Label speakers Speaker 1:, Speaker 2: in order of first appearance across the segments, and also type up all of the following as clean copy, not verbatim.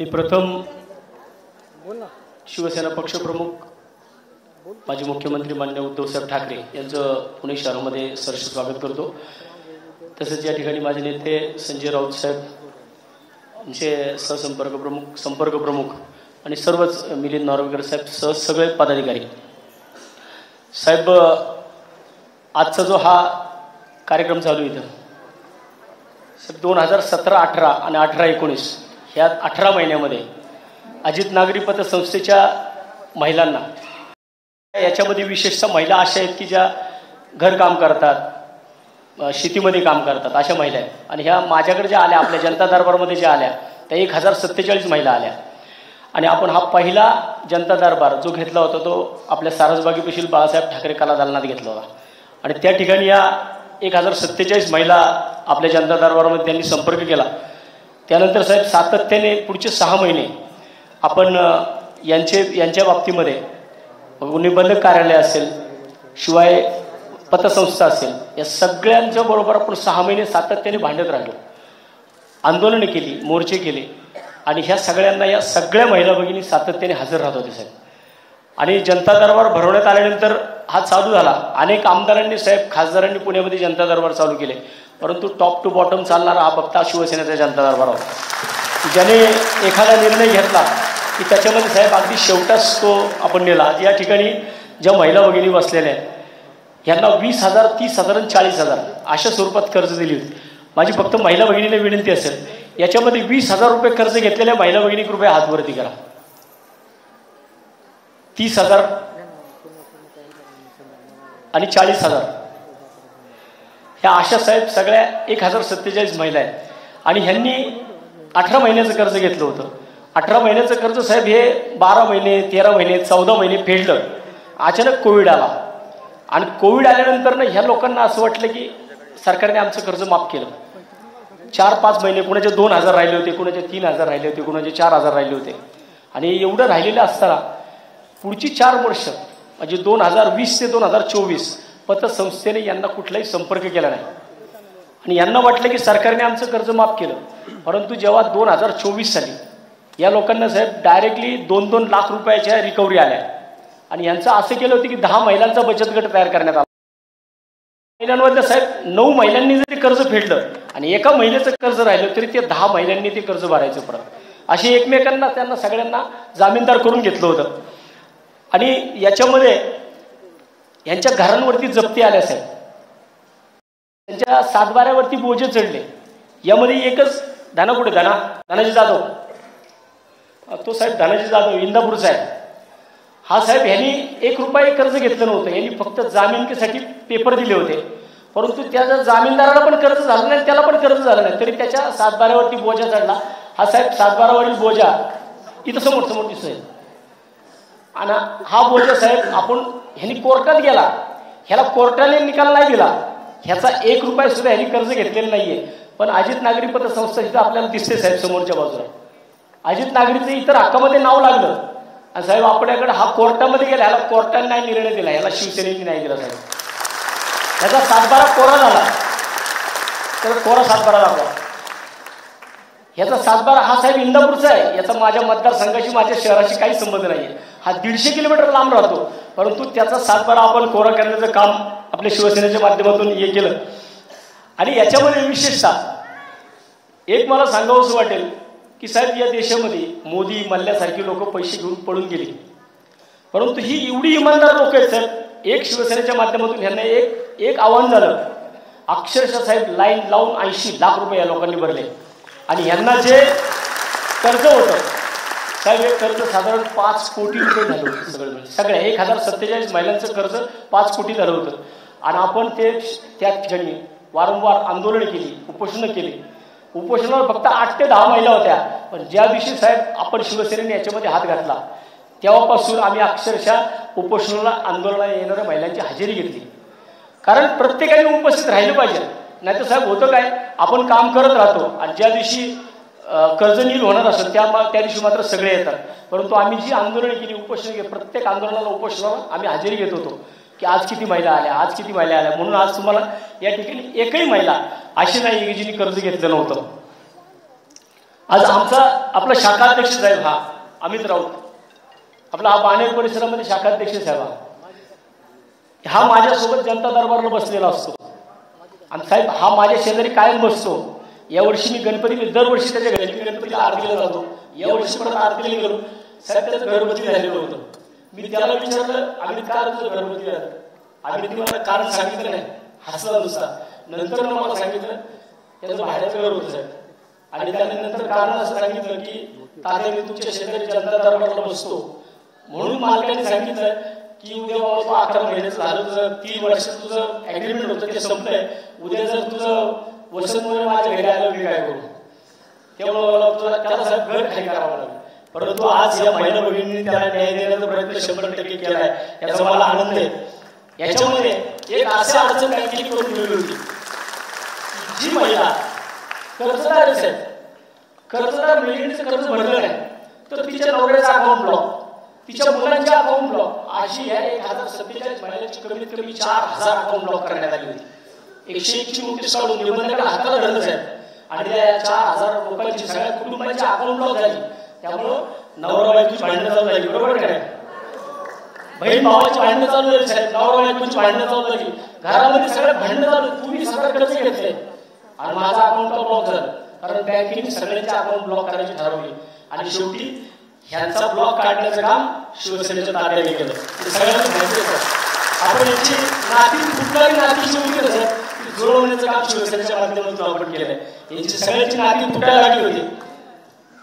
Speaker 1: मी प्रथम शिवसेना पक्षप्रमुख माजी मुख्यमंत्री माननीय उद्धव साहेब ठाकरे यांचं पुणे शहरामध्ये सहर्ष स्वागत करतो। तसेच या ठिकाणी माझे नेते संजय राऊत साहेब, आमचे संपर्क प्रमुख आणि सर्वच मिलिंद नार्वेकर साहेब सगळे पदाधिकारी साहेब, आजचा जो हा कार्यक्रम चालू इथं 2017, 18 आणि 18-19 ह्या 18 महिन्यामध्ये अजित नागरी पतसंस्थेच्या महिलांना, याच्यामध्ये विशेषतः महिला अशा आहेत की ज्या घरकाम करतात, शेतीमध्ये काम करतात, अशा महिला आहेत। आणि ह्या माझ्याकडे ज्या आल्या, आपल्या जनता दरबारमध्ये ज्या आल्या त्या 1047 महिला आल्या। आणि आपण हा पहिला जनता दरबार जो घेतला होता तो आपल्या सारसबागी पेशील बाळासाहेब ठाकरे कला दालनात घेतला होता। आणि त्या ठिकाणी या 1047 महिला आपल्या जनता दरबारामध्ये त्यांनी संपर्क केला। त्यानंतर साहेब सातत्याने पुढचे 6 महिने आपण यांच्या बाबतीमध्ये निबंधक कार्यालय असेल, शिवाय पतसंस्था असेल, या सगळ्यांच्या बरोबर आपण 6 महिने सातत्याने भांडत राहिलो, आंदोलने केली, मोर्चे केले। आणि ह्या सगळ्यांना, या सगळ्या महिला भगिनी सातत्याने हजर राहत होते साहेब। आणि जनता दरबार भरवण्यात आल्यानंतर हा चालू झाला। अनेक आमदारांनी साहेब, खासदारांनी पुण्यामध्ये जनता दरबार चालू केले, परंतु टॉप टू बॉटम चालणारा हा फक्त शिवसेनेचा जनता दरबार होता। ज्याने एखादा निर्णय घेतला की त्याच्यामध्ये साहेब अगदी शेवटाच तो आपण नेला। या ठिकाणी ज्या महिला भगिनी बसलेल्या आहेत यांना 20,000, 30,000 आणि 40,000 अशा स्वरूपात कर्ज दिली होती। माझी फक्त महिला भगिनीला विनंती असेल, याच्यामध्ये 20,000 रुपये कर्ज घेतलेल्या महिला भगिनी कृपया हात वरती करा। 30,000 आणि 40,000 ह्या अशा साहेब सगळ्या 1047 महिला आहेत। आणि ह्यांनी 18 महिन्याचं कर्ज घेतलं होतं। 18 महिन्याचं कर्ज साहेब हे 12 महिने, 13 महिने, 14 महिने फेडलं। अचानक कोविड आला आणि कोविड आल्यानंतर ना ह्या लोकांना असं वाटलं की सरकारने आमचं कर्ज माफ केलं। 4-5 महिने, कुणाचे 2,000 राहिले होते, कुणाचे 3,000 राहिले होते, कुणाचे 4,000 राहिले होते। आणि एवढं राहिलेलं असताना पुढची 4 वर्ष म्हणजे 2020 ते 2024 पतसंस्थेने यांना कुठलाही संपर्क केला नाही। आणि यांना वाटलं की सरकारने आमचं कर्ज माफ केलं। परंतु जेव्हा 2024 साली या लोकांना साहेब डायरेक्टली 2-2 लाख रुपयाच्या रिकव्हरी आल्या। आणि यांचं असं केलं होतं की 10 महिलांचा बचत गट तयार करण्यात आला। महिलांमधल्या साहेब 9 महिलांनी जरी कर्ज फेडलं आणि एका महिलेचं कर्ज राहिलं तरी ते 10 महिलांनी ते कर्ज भरायचं परत। असे एकमेकांना त्यांना सगळ्यांना जामीनदार करून घेतलं होतं। आणि याच्यामध्ये यांच्या घरांवरती जप्ती आल्या साहेब, त्यांच्या सातबाऱ्यावरती बोजे चढले। यामध्ये एकच धनाजी जाधव, तो साहेब धनाजी जाधव इंदापूरचा आहे। हा साहेब यांनी 1 रुपया कर्ज घेतलं नव्हतं, यांनी फक्त जामीनकीसाठी पेपर दिले होते। परंतु त्याच्या जामीनदाराला पण कर्ज झालं नाही, त्याला पण कर्ज झालं नाही, तरी त्याच्या सातबाऱ्यावरती बोजा चढला। हा साहेब सातबारावरील बोजा इथं समोर दिसतोय। आणि हा बोजा साहेब आपण ह्यांनी कोर्टात गेला, ह्याला कोर्टाने निकाल नाही दिला, ह्याचा 1 रुपया सुद्धा ह्यांनी कर्ज घेतलेलं नाहीये। पण अजित नागरी पतसंस्था इथं आपल्याला दिसते साहेब समोरच्या बाजूला। अजित नागरीचं इतर हक्कामध्ये नाव लागलं आणि साहेब आपल्याकडे हा कोर्टामध्ये गेला, ह्याला कोर्टाने नाही निर्णय दिला, ह्याला शिवसेनेने नाही दिला साहेब। ह्याचा सातबारा कोरा झाला तर कोरा सातबारा दाखवा। ह्याचा सातबारा हा साहेब इंदापूरचा आहे, याचा माझ्या मतदारसंघाशी, माझ्या शहराशी काही संबंध नाही। हा 150 किलोमीटर लांब राहतो, परंतु त्याचा सातबारा आपण कोरा करण्याचं काम आपल्या शिवसेनेच्या माध्यमातून हे केलं। आणि याच्यामध्ये विशेषतः एक मला सांगावंसं वाटेल की साहेब या देशामध्ये मोदी मल्ल्यासारखी लोक पैसे घेऊन पळून गेली, परंतु ही एवढी इमानदार लोक आहेत साहेब। एक शिवसेनेच्या माध्यमातून यांना एक आव्हान झालं, अक्षरशः साहेब लाईन लावून 80 लाख रुपये या लोकांनी भरले। आणि यांना जे कर्ज होतं साहेब, हे कर्ज साधारण 5 कोटी रुपये झालं होतं सगळ्या 1047 महिलांचं कर्ज 5 कोटी झालं होतं। आणि आपण त्या ठिकाणी वारंवार आंदोलनं केली, उपोषणं केली। उपोषणावर फक्त 8 ते 10 महिला होत्या, पण ज्या दिवशी साहेब आपण शिवसेनेने याच्यामध्ये हात घातला तेव्हापासून आम्ही अक्षरशः उपोषणाला, आंदोलनाला येणाऱ्या महिलांची हजेरी घेतली। कारण प्रत्येकाने उपस्थित राहिलं पाहिजे, नाही तर साहेब होतं काय, आपण काम करत राहतो आणि ज्या दिवशी कर्ज नील होणार असेल त्या दिवशी मात्र सगळे येतात। परंतु आम्ही जी आंदोलनं केली, उपोषण केली, प्रत्येक आंदोलनाला उपोषणाला आम्ही हजेरी घेत होतो की आज किती महिला आल्या, आज किती महिला आल्या। म्हणून आज तुम्हाला या ठिकाणी एकही महिला अशी नाही की जिने कर्ज घेतलं नव्हतं। आज आमचा आपला शाखाध्यक्ष साहेब हा अमित राऊत, आपला हा बाणेर परिसरामध्ये शाखाध्यक्ष साहेब हा माझ्यासोबत जनता दरबारला बसलेला असतो आणि साहेब हा माझ्या शेजारी कायम बसतो. यावर्षी मी गणपती दरवर्षी त्याच्या घरी गणपतीला आरतीला जातो. यावर्षी परत आरतीला गेलो. साहेब त्याचं घरगुती झालेलं होतं. मी त्याला विचारलं आम्ही का तुझं घरगुती झालं. आम्ही मला कारण सांगितलं नाही, हसला नुसता. नंतर मला सांगितलं त्याचं भाड्याचं घर होतं साहेब. आणि त्याने नंतर कारण असं सांगितलं की तात्या मी तुमच्या शेजारी जनता दरबारला बसतो म्हणून मालकाने सांगितलं की उद्या बाबा तू 11 महिन्याचं झालं, तुझं 3 वर्ष तुझं ऍग्रीमेंट होतं ते संपलंय. उद्या जर तुझं वसंत मुळे माझ्या घरी आलं मी काय करू. त्यामुळं तुला त्याला साहेब घर खाली करावं लागलं. परंतु आज या महिला भगिनींनी त्याला न्याय देण्याचा प्रयत्न 100% केलाय. याचा मला आनंद आहे. याच्यामध्ये एक अशी अडचण काय केली करून ठेवली होती. जी महिला कर्जदार आहे, कर्जदार महिलेचं कर्ज भरलं नाही तर तिच्या नवऱ्याचा अकाउंट ब्लॉक, तिच्या मुलांचे अकाउंट ब्लॉक, अशी या 1047 महिलांची कमीत कमी 4000 अकाउंट ब्लॉक करण्यात आली होती. 101 ची नोटीस काढून निबंधकाला हाताला धरलं साहेब. आणि त्या 4000 लोकांची सगळ्या कुटुंबाची अकाउंट ब्लॉक झाली. त्यामुळं नवरा बायकोची भांडणं चालू झाली. बरोबर काय, बहीण भावाची भांडणं चालू झाली साहेब. नवरा बायकोची भांडणं चालू झाली. घरामध्ये सगळ्या भांडणं चालू. तुम्ही सगळं कर्ज घेतलंय आणि माझा अकाउंट ब्लॉक झालं कारण बँकेने सगळ्यांचे अकाउंट ब्लॉक करायची ठरवली. आणि शेवटी ह्यांचा ब्लॉक काढण्याचं काम शिवसेनेच्या ताब्यात केलं. सगळ्यांना माहिती आहे. आपण याची नाती कुठलाही नाती शिवली जुळवण्याचं काम शिवसेनेच्या माध्यमातून आपण केलंय. यांची सगळ्यांची नाती तुटायला लागली होती.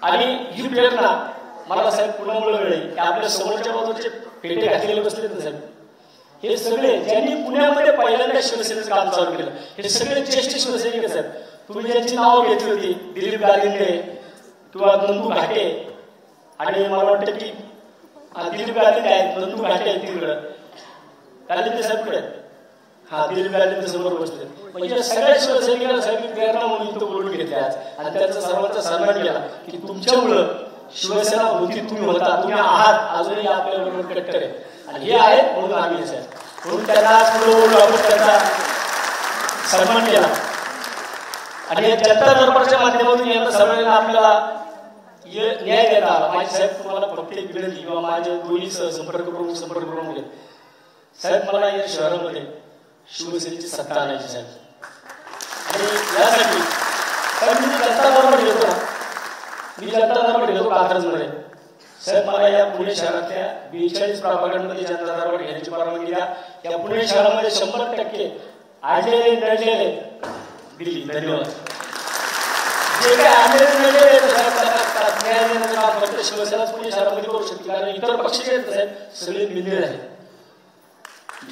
Speaker 1: आणि ही प्रेरणा मला साहेब पुण्यामुळे मिळेल की आपल्या समोरच्या बाजूचे पेटे घातलेले बसले ना साहेब, हे सगळे ज्यांनी पुण्यामध्ये पहिल्यांदा शिवसेनेचं काम चालू केलं हे सगळे ज्येष्ठ शिवसैनिक साहेब. तुम्ही ज्यांची नावं घेतली होती दिलीप गालिंदे किंवा नंदू घाटे, आणि मला वाटतं की दिलीप गालिंदे आहेत, नंदू घाटे आहेत तिकडं, गालिंदे साहेब कडे हा दिलीप गालिंदे समोर बसले. म्हणजे सगळ्या शिवसैनिकांना साहेब प्रेरणा म्हणून इथं बोलून घेतले आज आणि त्यांचा सर्वांचा सन्मान केला की तुमच्यामुळं शिवसेना होती, तुम्ही होता, तुम्ही आहात, अजूनही आपल्या बरोबर कट्टर आहे आणि हे आहेत म्हणून आम्ही साहेब. म्हणून त्यांना आपण त्यांचा सन्मान केला. आणि जनता दरबारच्या माध्यमातून यांना सर्वांना आपल्याला न्याय देता आला. माझी साहेब तुम्हाला फक्त एक विनंती किंवा माझ्या दोन्ही संपर्क करून गेले साहेब, मला या शहरामध्ये शिवसेनेची सत्ता आणायची साहेब. आणि यासाठी साहेब मी जनता दरबार घेतो ना, मी जनता दरबार घेतो कात्रजमध्ये साहेब. मला या पुणे शहरातल्या 42 प्रभागांमध्ये जनता दरबार घेण्याची परवानगी द्या. या पुणे शहरामध्ये 100% आलेले नडलेले दिल्ली. धन्यवाद. जे काय आलेले नडलेले फक्त शिवसेनाच पुणे शहरामध्ये करू शकते कारण इतर पक्ष जे आहेत साहेब सगळे मिळले झाले,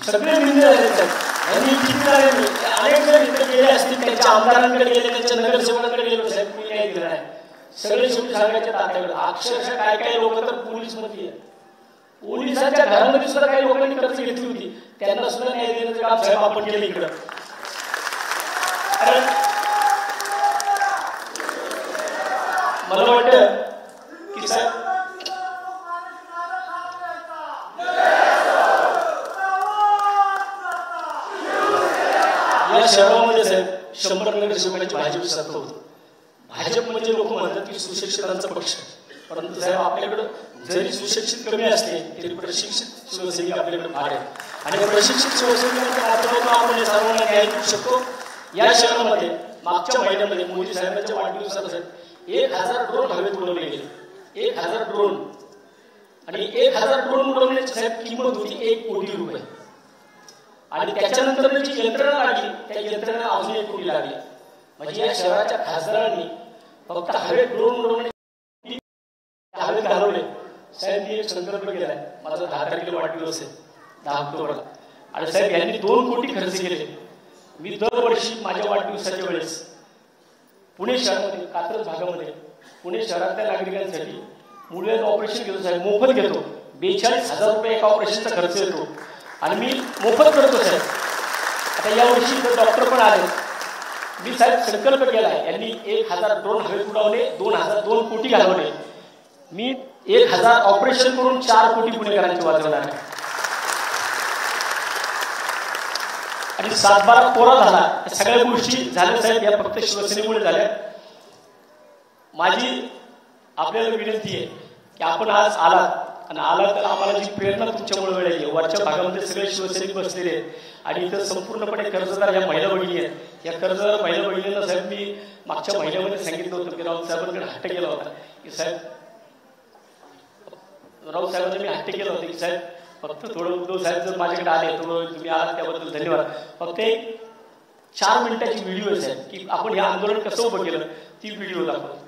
Speaker 1: सगळे मिळले झाले साहेब. यांनी किती अनेक जण इकडे गेले असतील, त्यांच्या आमदारांकडे गेले, त्यांच्या नगरसेवकांकडे गेले साहेब, कुणी न्याय दिला नाही. सगळे शेवटी सांगायच्या तात्याकडे. अक्षरशः काय काय लोक तर पोलीस मध्ये, पोलिसांच्या घरामध्ये सुद्धा काही लोकांनी कर्ज घेतली होती, त्यांना सुद्धा न्याय देण्याचं काम साहेब आपण केलं इकडं. कारण मला वाटतं की साहेब या शहरामध्ये साहेब 100 नगरसेवकांची भाजप सत्ता होती. भाजप म्हणजे लोक म्हणतात की सुशिक्षितांचा पक्ष, परंतु साहेब आपल्याकडं जरी सुशिक्षित कमी असले तरी प्रशिक्षित शिवसैनिक आपल्याकडे फार आहेत. आणि प्रशिक्षित शिवसैनिकांच्या माध्यमातून आपण या सर्वांना न्याय देऊ शकतो. या शहरामध्ये मागच्या महिन्यामध्ये मोदी साहेबांच्या वाढदिवसाला साहेब 1000 ड्रोन हवेत उडवले गेले. 1000 ड्रोन. आणि 1000 ड्रोन उडवण्याची साहेब किंमत होती 1 कोटी रुपये. आणि त्याच्यानंतर जी यंत्रणा लागली त्या यंत्रणा अजून 1 कोटी लागली. म्हणजे या शहराच्या खासदारांनी फक्त हवेत ड्रोन उडवणे हवेत घालवले साहेब. मी एक संकल्प केलाय, माझा 10 तारखेला वाढदिवस आहे 10 ऑक्टोबरला, आणि साहेब यांनी 2 कोटी खर्च केले. मी दरवर्षी माझ्या वाढदिवसाच्या वेळेस पुणे शहरामध्ये कात्रज भागामध्ये पुणे शहरातल्या नागरिकांसाठी मुळव्याध ऑपरेशन घेतो साहेब, मोफत घेतो. 42,000 रुपये एका ऑपरेशनचा खर्च येतो आणि मी मोफत करतो साहेब. आता यावर्षी डॉक्टर पण आले. मी साहेब संकल्प केला आहे, यांनी 1000 ड्रोन हवेत उडवले, 2 कोटी घालवले. मी 1000 ऑपरेशन करून 4 कोटी पुणेकरांची वाचवणार आहे. आणि 7-12 कोरा झाला. सगळ्या गोष्टी झाल्या साहेब या फक्त शिवसेनेमुळे झाल्या. माझी आपल्याला विनंती आहे की आपण आज आलात आणि आला तर आम्हाला जी प्रेरणा तुमच्यामुळे मिळाली. वरच्या भागामध्ये सगळे शिवसैनिक बसलेले आहेत आणि इथं संपूर्णपणे कर्जदार ह्या महिला भगिनी आहेत. या कर्जदार महिला भगिनींना साहेब मी मागच्या महिन्यामध्ये सांगितलं होतं की राऊत साहेबांकडे हट्ट केला होता की साहेब, राऊत साहेबांना मी हट्ट केलं होतं की साहेब फक्त थोडं उद्धव साहेब जर माझ्याकडे आले तर तुम्ही आलात त्याबद्दल धन्यवाद. फक्त एक 4 मिनिटाची व्हिडिओ आहे की आपण हे आंदोलन कसं उभं केलं ती व्हिडिओ दाखवतो.